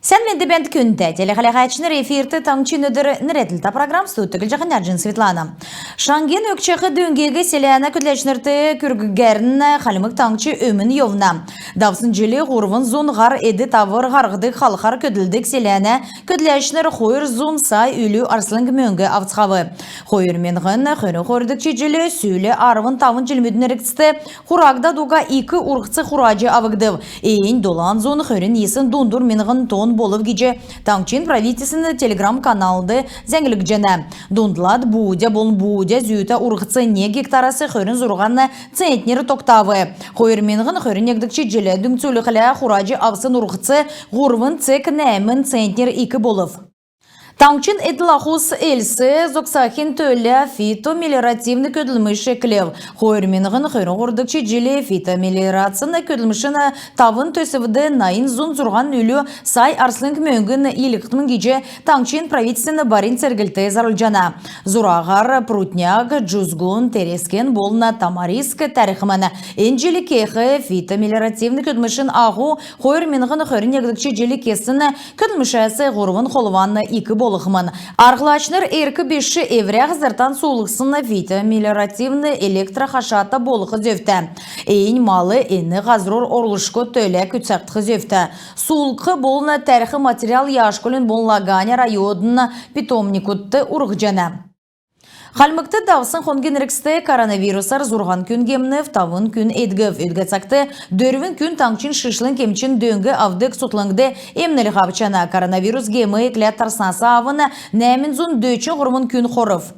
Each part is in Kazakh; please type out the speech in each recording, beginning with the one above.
Sen de bent künte, telehalaqaçnır efirte tangçı nödür nüretilta program stutugil jaxın Arjin Svetlana. Şangen ökçeği döngege selana kütleşnirte kürgügerin xalımık tangçı ömün yovna. Davsın jili gurvun zon gar edi tavır gargıdık xalqar küdüldük selana kütleşnir xoyur zon say ülü arslan möngü avtsxavı. Xoyur menğin xönü xordukçı jili süyle arvın tavın jilmüdünüriksti xuragda duga iki urqçı xuracı avıgdıv. Eyin dolan zon xörün yesin dondur menğin ton болып гиже Таңчин правительственный телеграм-каналды зәңгілік жена. Дондлад будя болын будя зүйті ұрғытсы не гектарасы хөрін зұрғанны центнері тоқтавы. Хойырменғын хөрін егдікші желі дүмцөлі қыля құражы авсын ұрғытсы ғұрвын цек нәмін центнер 2 болып. Таңчин эдлахус эльсы зоксахин төлі фитомелиоративны көділміші клев. Хойырменғын хөрін ғұрдықчы желі фитомелиорацияны көділмішіні тавын төсівді найын зұн зұрған үлі сай арслың мөңгін еліктімін геже Таңчин правительственны барин сәргілті зарылжана. Зұрағар, прутняг, джузгун, терескен болына тамариск тәріхіміні. Энжелі кеқі фитомелиоративны көділмішін ағу хойырменғын хөрін егдікчі желі кесіні көділмішәсі ғұрвын қолуанны 2 бол. Арғылачныр әркі беші евряқ зартан суылықсыны фитомелиоративны электрохашата болықы зөфті. Эйін малы әні ғазрур орлышқы төлі күтсақтықы зөфті. Суылықы болына тәріхі материал яшкөлін боллаганя райодына питомникутты ұрғжана. Халмыкты давсын хонгенриксте коронавирусар зурган күн гемнев тавын күн эдгев эдгацакты дөрвін күн таңчин шишлын кемчин дөңгі авдык сутлыңды эмнелі қабычана коронавирус гемы эклят тарснасы авына нәмін зун дөчін ғұрмын күн қорыв.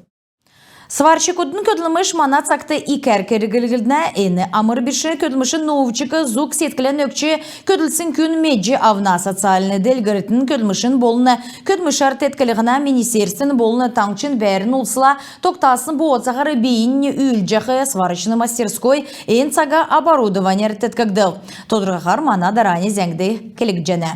Сварчы күдін көділміш мана цакты икер кергілгілдіне әні амыр біші көділміші новчықы зук сеткілен өкчі көділсін күн меджі авна социалны делгірітін көділмішін болыны көдмішар теткілігіна министерстің болыны таңчин бәрін ұлсыла тоқтасын бұғыцағары бейінне үйілжіқы сварчыны мастерской ән цага оборудованер теткігділ. Тодырғағар мана дараны зәңді келік жәні.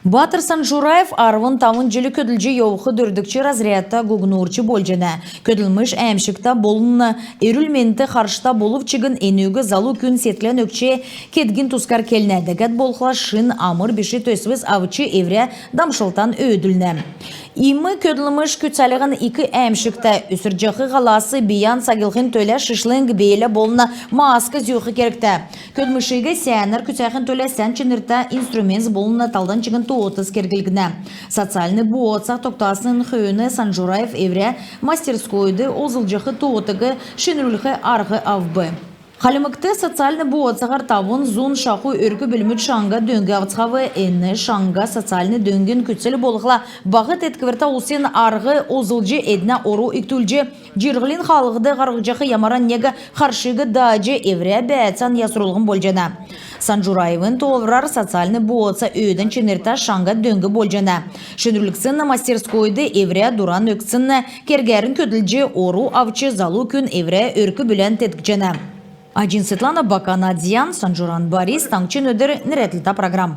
Батыр Санжураев арвын тавын желі көділжі еуқы дүрдікчі разрядта гугнурчы болжыны. Көділміш әмшікта болыны өрілменті қаршыта болып чыгын енугі залу күн сетлен өкче кетгін тускар келнәдігіт болқыла шын амыр беші төсвіз авычы евре дамшылтан өйділні. Имы көділміш күтсәліғін 2 әмшікті үсіржіқі ғаласы биян сағылғын төлі шышлың бейлі болына маска зүйіқі керікті. Көдмішігі сәнір күтсәқін төлі сән чынырта инструмент болына талдан чыгын туотыз кергілгіні. Социальны буотсақ тоқтасының қүйіні Санжураев евре мастерскойды озылжықы туотығы шынрүлігі арғы авбы. Халымыкты социальны буотсағар тавын зун шақу өркі білміт шаңға дөңгі авцқавы әні шаңға социальны дөңгін күтселі болықла бағыт етківерта олсен арғы озылжы әдіне ору үктілжі жирғылин халығыды ғарғыжақы ямаран неге қаршығы дажы евре бәтсан ясырылғын болжана. Санжураевын толырар социальны буотса өйдін чынырта шаңға дөңгі болжана. Шынрүліксін мастерскойды евре дуран өксін кергерін көділжі ору авчы залу күн евре өркі білен теткіжана. Аржин Светлана, Баканадзян, Санжуран Борис, Таңчин өдір нüретліта программ.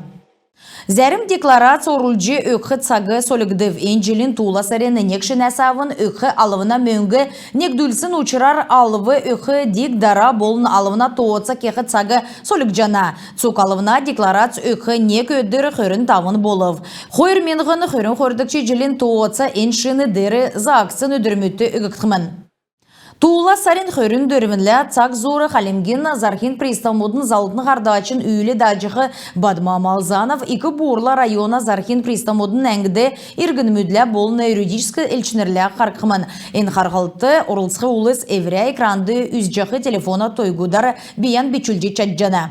Зәрім декларация орылжы өкхі цағы солігдів енжілін тула сәрені некшін әсавын өкхі алывына мөңгі некдүлсін ұчырар алывы өкхі дик дара болын алывына тоғытса кеқі цағы солігжана. Цук алывына декларация өкхі нек өдір хөрін тавын болов. Хойыр менғын хөрін хордықчы жилін тоғытса еншіні дәрі заақсын өдірмөтті өгіктімін. Тула сарин хөрін дөрімінлі цак зоры қалемген Зархин приставмудын залытны ғардачын үйлі дажығы Бадма Малзанов 2 Бурла района Зархин приставмудын әңгіді иргін мүдлі болына юридическі элчінерлі қарқымын. Ен қарғалты орылсқы улыс евре экранды үзжақы телефона тойгудар биян бичүлжі чаджана.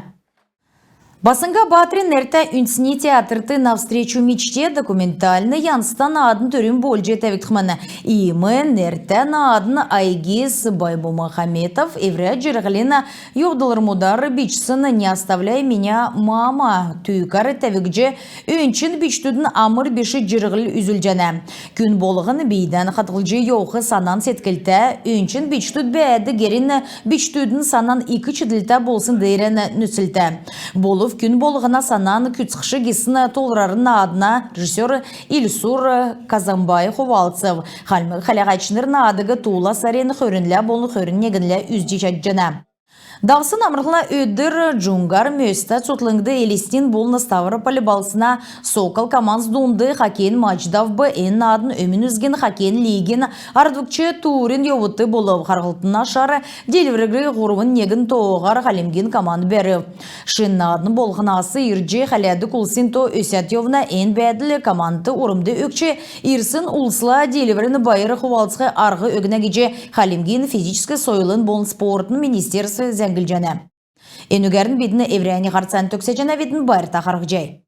Басынға Батрин әрті үнсіне театрты навстречу мечте документальны янста на адын түрін болжы тәвіктіміні. Имы нәрті на адын Айгиз Байбумахаметов евре жырғылина юғдылыр мұдар бичсіні не оставляй меня мама түйкары тәвікжі үнчін бичтудің амыр беші жырғыл үзілжәні. Күн болығын бейден қатғылжы еуқы санан сеткілті үнчін бичтуд бәді герін бичтудің санан 2 чыдылта болсын дейрені нүсілті. Болов күн болғына санан күтсықшы кесіні толырарын адына режиссер Ильсур Казамбай Хувалцев. Халмы қалағачыныр адығы тула сарен хөрінлі болын хөрін негінлі үзді жаджана. Дағсын амырғыла өдір джунгар мөсті цотлыңды Элистин болны Ставрополь балсына Сокол команс донды хоккейн матчдав бы эн адын өмін үзген хоккейн лигин ардвыкчы турин йовыты болып қарғылтына шары деліврігрі ғұрвын негін тоғар халемген команд бәрі. Шынна адын болғынасы ирджи халяды кулсин то өсятьевна эн бәділі команды орымды өкче ирсын улсла деліврін байыры хувалцқы арғы өгіне геже халемген физическі сойлын болын спортын министерстві зәңгіл жаны. Энугерін бедіні еврейні қарцан төксе жана бедін байыр тақарғы жай.